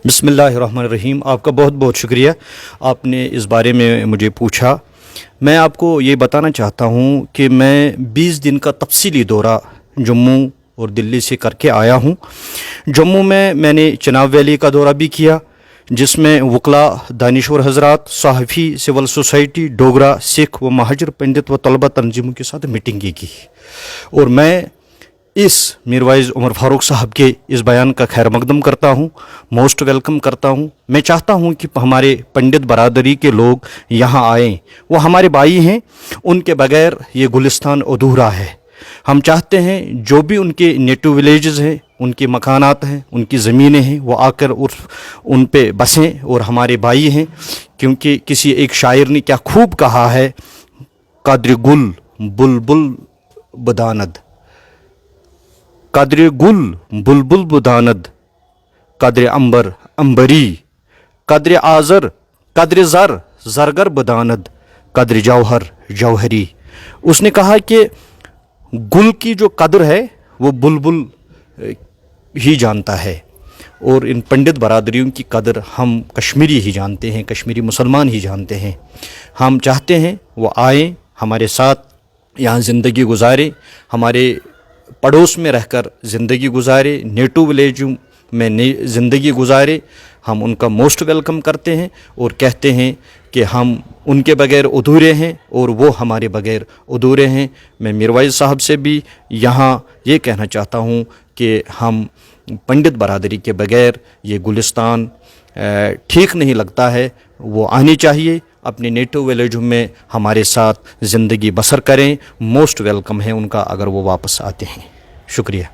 बिस्मिल्लाहिर्रहमानिर्रहीम। आपका बहुत बहुत शुक्रिया, आपने इस बारे में मुझे पूछा। मैं आपको ये बताना चाहता हूँ कि मैं 20 दिन का तफसीली दौरा जम्मू और दिल्ली से करके आया हूँ। जम्मू में मैंने चिनाब वैली का दौरा भी किया, जिसमें वकला, दानिश्वर हजरात, सहाफ़ी, सिविल सोसाइटी, डोगरा, सिख व महाजर पंडित व तलबा तंजीमों के साथ मीटिंग की। और मैं इस मीरवाइज़ उमर फ़ारूक साहब के इस बयान का खैर मकदम करता हूँ, मोस्ट वेलकम करता हूँ। मैं चाहता हूँ कि हमारे पंडित बरादरी के लोग यहाँ आएँ, वो हमारे भाई हैं, उनके बगैर ये गुलिस्तान अधूरा है। हम चाहते हैं जो भी उनके नेटिव विलेजेस हैं, उनके मकानात हैं, उनकी ज़मीनें हैं, वो आकर उन पे बसें और हमारे भाई हैं। क्योंकि किसी एक शायर ने क्या खूब कहा है, कद्र गुल बुलबुल बदानद, कद्र गुल बुलबुल बुदानद, कद्र अंबर अंबरी, कद्र आज़र कद्र ज़र ज़रगर बदानद, कद्र जौहर जौहरी। उसने कहा कि गुल की जो कद्र है वो बुलबुल ही जानता है, और इन पंडित बरादरियों की कदर हम कश्मीरी ही जानते हैं, कश्मीरी मुसलमान ही जानते हैं। हम चाहते हैं वो आएँ, हमारे साथ यहाँ ज़िंदगी गुजारे, हमारे पड़ोस में रहकर ज़िंदगी गुजारे, नेटिव विलेज में ज़िंदगी गुजारे। हम उनका मोस्ट वेलकम करते हैं और कहते हैं कि हम उनके बगैर अधूरे हैं और वो हमारे बगैर अधूरे हैं। मैं मीरवाइज़ साहब से भी यहाँ ये कहना चाहता हूँ कि हम पंडित बरादरी के बगैर ये गुलिस्तान ठीक नहीं लगता है। वो आनी चाहिए, अपने नेटिव विलेज में हमारे साथ ज़िंदगी बसर करें। मोस्ट वेलकम है उनका अगर वो वापस आते हैं। शुक्रिया।